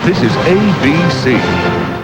This is ABC.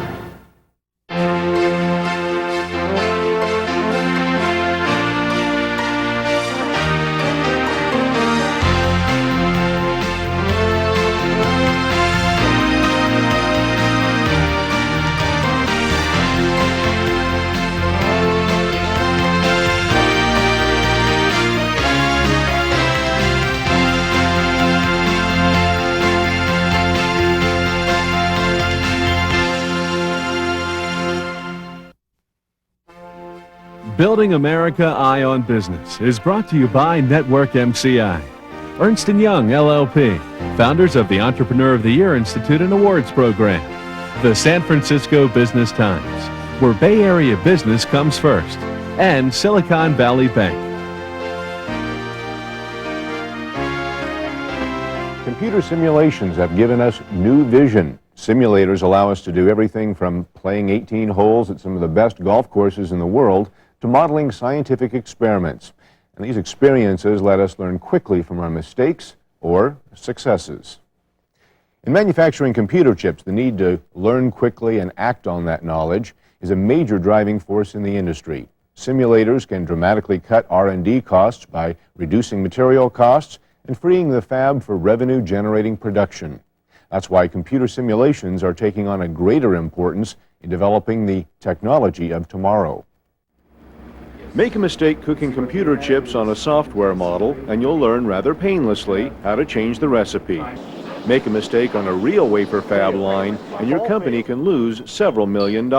Building America Eye on Business is brought to you by Network MCI, Ernst & Young LLP, founders of the Entrepreneur of the Year Institute and Awards Program, the San Francisco Business Times, where Bay Area business comes first, and Silicon Valley Bank. Computer simulations have given us new vision. Simulators allow us to do everything from playing 18 holes at some of the best golf courses in the world to modeling scientific experiments. And these experiences let us learn quickly from our mistakes or successes. In manufacturing computer chips, the need to learn quickly and act on that knowledge is a major driving force in the industry. Simulators can dramatically cut R&D costs by reducing material costs and freeing the fab for revenue-generating production. That's why computer simulations are taking on a greater importance in developing the technology of tomorrow. Make a mistake cooking computer chips on a software model, and you'll learn rather painlessly how to change the recipe. Make a mistake on a real wafer fab line, and your company can lose several $1 million.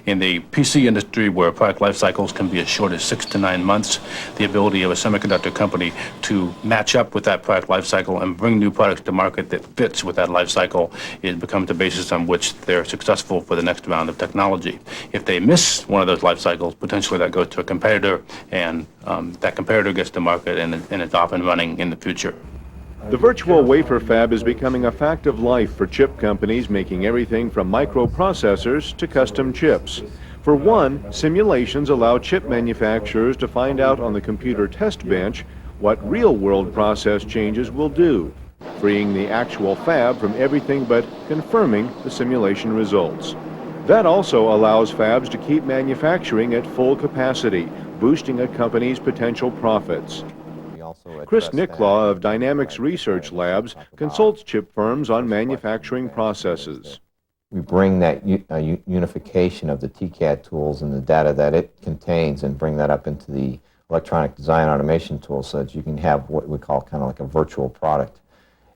In the PC industry, where product life cycles can be as short as 6 to 9 months, the ability of a semiconductor company to match up with that product life cycle and bring new products to market that fits with that life cycle, it becomes the basis on which they're successful for the next round of technology. If they miss one of those life cycles, potentially that goes to a competitor, and that competitor gets to market and it's off and running in the future. The virtual wafer fab is becoming a fact of life for chip companies making everything from microprocessors to custom chips. For one, simulations allow chip manufacturers to find out on the computer test bench what real-world process changes will do, freeing the actual fab from everything but confirming the simulation results. That also allows fabs to keep manufacturing at full capacity, boosting a company's potential profits. Chris Nicklaw of Dynamics Research Labs consults chip firms on manufacturing processes. We bring that unification of the TCAD tools and the data that it contains and bring that up into the electronic design automation tools so that you can have what we call kind of like a virtual product.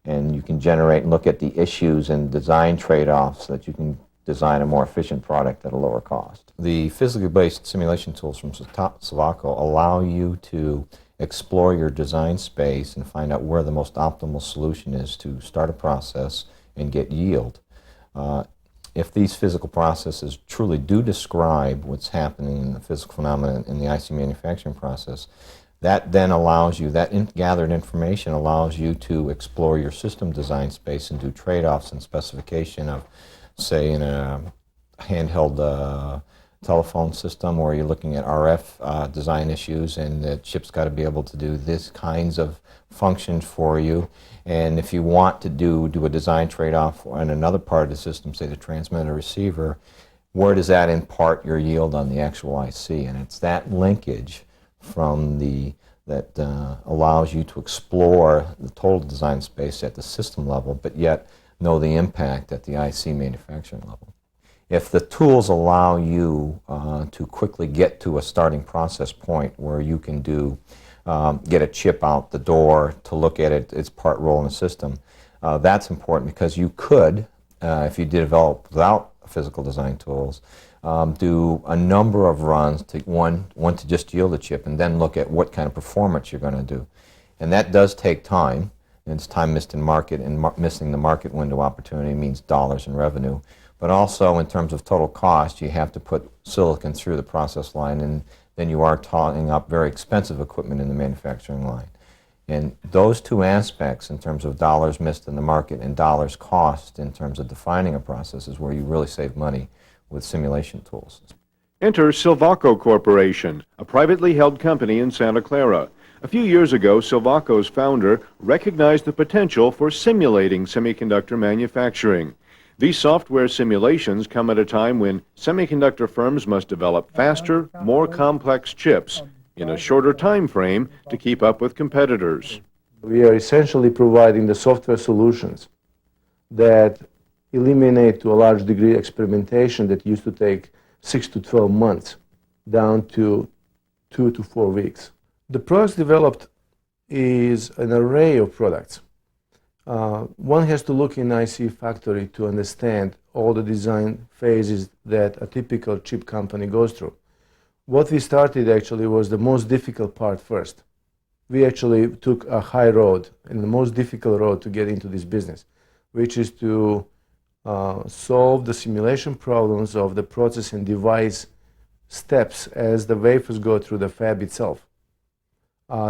And you can generate and look at the issues and design trade-offs so that you can design a more efficient product at a lower cost. The physically based simulation tools from Silvaco allow you to explore your design space and find out where the most optimal solution is to start a process and get yield. If these physical processes truly do describe what's happening in the physical phenomena in the IC manufacturing process, that then allows you, that gathered information allows you to explore your system design space and do trade-offs and specification of, say, in a handheld telephone system, or you're looking at RF design issues, and the chip's got to be able to do this kinds of functions for you. And if you want to do a design trade-off on another part of the system, say the transmitter receiver, where does that impart your yield on the actual IC? And it's that linkage from that allows you to explore the total design space at the system level, but yet know the impact at the IC manufacturing level. If the tools allow you to quickly get to a starting process point where you can get a chip out the door to look at its part role in the system, that's important because you could, if you develop without physical design tools, do a number of runs, one to just yield a chip and then look at what kind of performance you're going to do. And that does take time, and it's time missed in market, and missing the market window opportunity means dollars in revenue. But also in terms of total cost, you have to put silicon through the process line, and then you are tying up very expensive equipment in the manufacturing line. And those two aspects in terms of dollars missed in the market and dollars cost in terms of defining a process is where you really save money with simulation tools. Enter Silvaco Corporation, a privately held company in Santa Clara. A few years ago, Silvaco's founder recognized the potential for simulating semiconductor manufacturing. These software simulations come at a time when semiconductor firms must develop faster, more complex chips in a shorter time frame to keep up with competitors. We are essentially providing the software solutions that eliminate to a large degree experimentation that used to take 6 to 12 months down to 2 to 4 weeks. The products developed is an array of products. One has to look in IC factory to understand all the design phases that a typical chip company goes through. What we started actually was the most difficult part first. We actually took a high road and the most difficult road to get into this business, which is to solve the simulation problems of the process and device steps as the wafers go through the fab itself.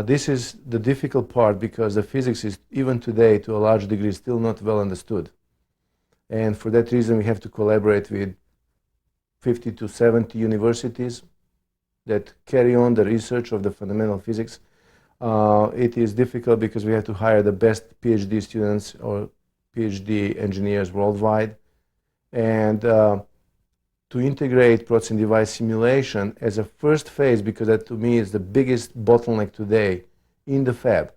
This is the difficult part because the physics is, even today, to a large degree, still not well understood. And for that reason, we have to collaborate with 50 to 70 universities that carry on the research of the fundamental physics. It is difficult because we have to hire the best PhD students or PhD engineers worldwide. And to integrate process and device simulation as a first phase, because that to me is the biggest bottleneck today in the fab.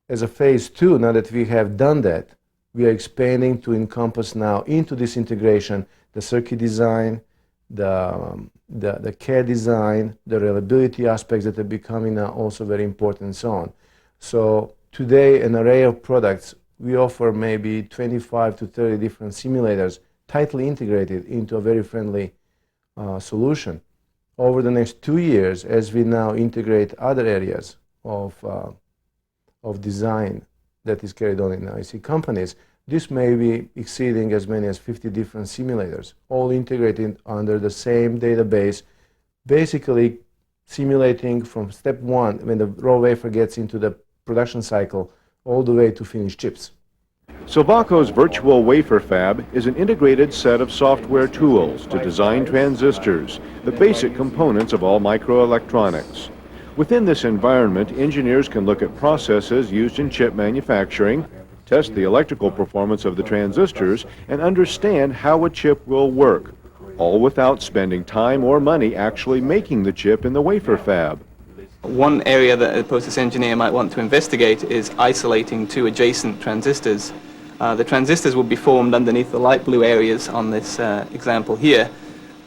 As a phase 2, now that we have done that, we are expanding to encompass now into this integration the circuit design, the CAD design, the reliability aspects that are becoming now also very important and so on. So today, an array of products, we offer maybe 25 to 30 different simulators tightly integrated into a very friendly solution. Over the next 2 years, as we now integrate other areas of design that is carried on in IC companies, this may be exceeding as many as 50 different simulators, all integrated under the same database, basically simulating from step 1, when the raw wafer gets into the production cycle, all the way to finished chips. Silvaco's virtual wafer fab is an integrated set of software tools to design transistors, the basic components of all microelectronics. Within this environment, engineers can look at processes used in chip manufacturing, test the electrical performance of the transistors, and understand how a chip will work, all without spending time or money actually making the chip in the wafer fab. One area that a process engineer might want to investigate is isolating two adjacent transistors. The transistors will be formed underneath the light blue areas on this example here.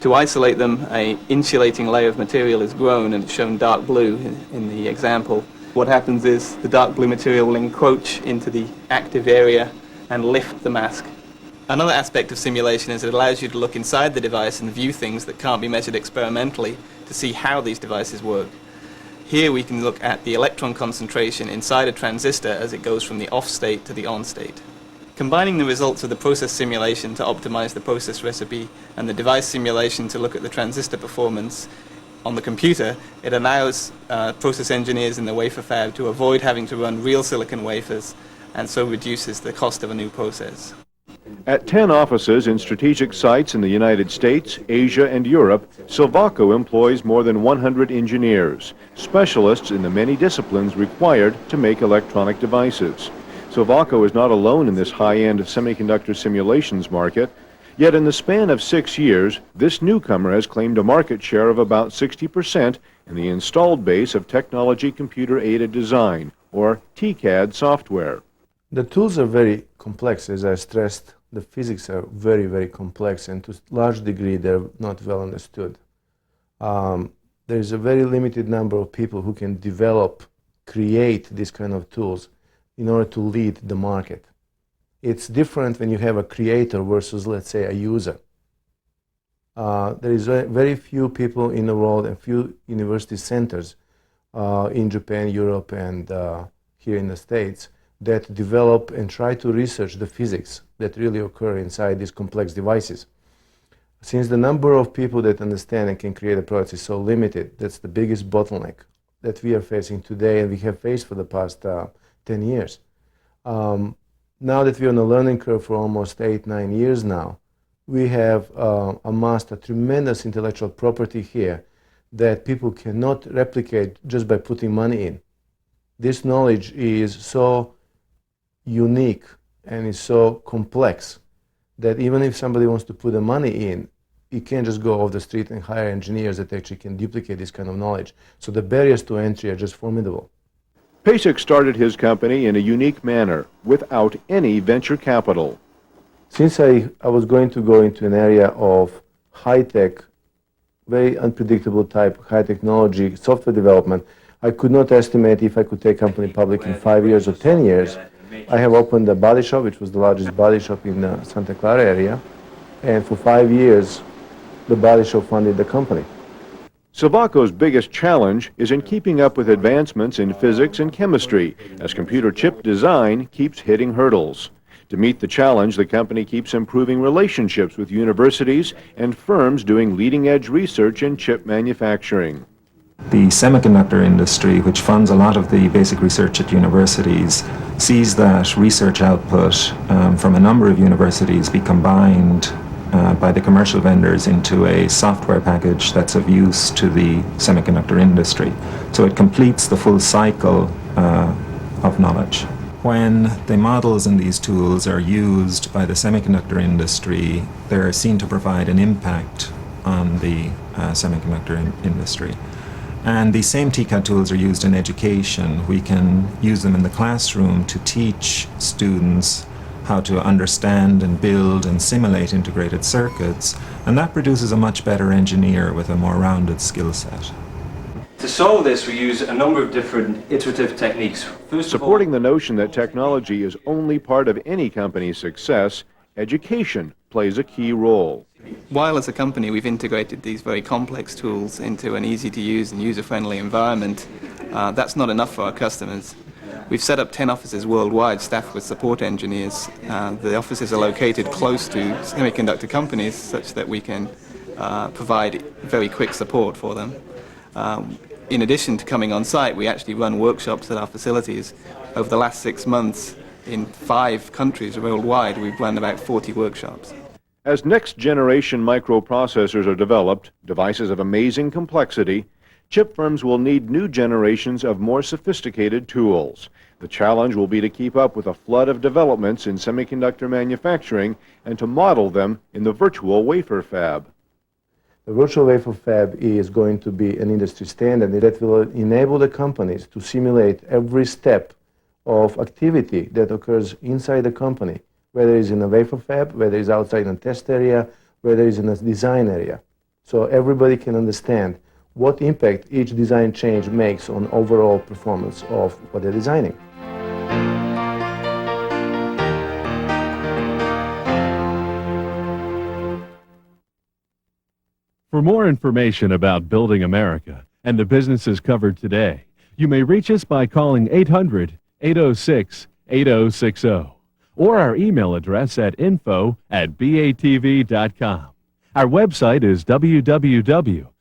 To isolate them, an insulating layer of material is grown, and it's shown dark blue in the example. What happens is the dark blue material will encroach into the active area and lift the mask. Another aspect of simulation is it allows you to look inside the device and view things that can't be measured experimentally to see how these devices work. Here we can look at the electron concentration inside a transistor as it goes from the off state to the on state. Combining the results of the process simulation to optimize the process recipe and the device simulation to look at the transistor performance on the computer, it allows process engineers in the wafer fab to avoid having to run real silicon wafers, and so reduces the cost of a new process. At 10 offices in strategic sites in the United States, Asia, and Europe, Silvaco employs more than 100 engineers, specialists in the many disciplines required to make electronic devices. Silvaco is not alone in this high-end semiconductor simulations market, yet in the span of 6 years, this newcomer has claimed a market share of about 60% in the installed base of technology computer-aided design, or TCAD software. The tools are very complex, as I stressed. The physics are very, very complex, and to a large degree they're not well understood. There's a very limited number of people who can develop, create these kind of tools in order to lead the market. It's different when you have a creator versus, let's say, a user. There is very few people in the world and few university centers in Japan, Europe, and here in the States that develop and try to research the physics that really occur inside these complex devices. Since the number of people that understand and can create a product is so limited, that's the biggest bottleneck that we are facing today and we have faced for the past 10 years. Now that we're on a learning curve for almost 8-9 years now, we have amassed a tremendous intellectual property here that people cannot replicate just by putting money in. This knowledge is so unique and is so complex that even if somebody wants to put the money in, you can't just go off the street and hire engineers that actually can duplicate this kind of knowledge. So the barriers to entry are just formidable. Pesic started his company in a unique manner, without any venture capital. Since I was going to go into an area of high-tech, very unpredictable type, high technology, software development, I could not estimate if I could take company public in 5 years or 10 years. I have opened a body shop, which was the largest body shop in the Santa Clara area, and for 5 years, the body shop funded the company. Silvaco's biggest challenge is in keeping up with advancements in physics and chemistry, as computer chip design keeps hitting hurdles. To meet the challenge, the company keeps improving relationships with universities and firms doing leading-edge research in chip manufacturing. The semiconductor industry, which funds a lot of the basic research at universities, sees that research output from a number of universities be combined by the commercial vendors into a software package that's of use to the semiconductor industry. So it completes the full cycle of knowledge. When the models in these tools are used by the semiconductor industry, they're seen to provide an impact on the semiconductor industry. And these same TCAD tools are used in education. We can use them in the classroom to teach students how to understand and build and simulate integrated circuits, and that produces a much better engineer with a more rounded skill set. To solve this, we use a number of different iterative techniques. First of all, Supporting the notion that technology is only part of any company's success, education plays a key role. While as a company we've integrated these very complex tools into an easy-to-use and user-friendly environment, that's not enough for our customers. We've set up 10 offices worldwide staffed with support engineers. The offices are located close to semiconductor companies such that we can provide very quick support for them. In addition to coming on site, we actually run workshops at our facilities. Over the last 6 months, in 5 countries worldwide, we've run about 40 workshops. As next-generation microprocessors are developed, devices of amazing complexity, chip firms will need new generations of more sophisticated tools. The challenge will be to keep up with a flood of developments in semiconductor manufacturing and to model them in the virtual wafer fab. The virtual wafer fab is going to be an industry standard that will enable the companies to simulate every step of activity that occurs inside the company, whether it's in a wafer fab, whether it's outside in a test area, whether it's in a design area. So everybody can understand what impact each design change makes on overall performance of what they're designing. For more information about Building America and the businesses covered today, you may reach us by calling 800-806-8060 or our email address at info@batv.com. Our website is www.batv.com.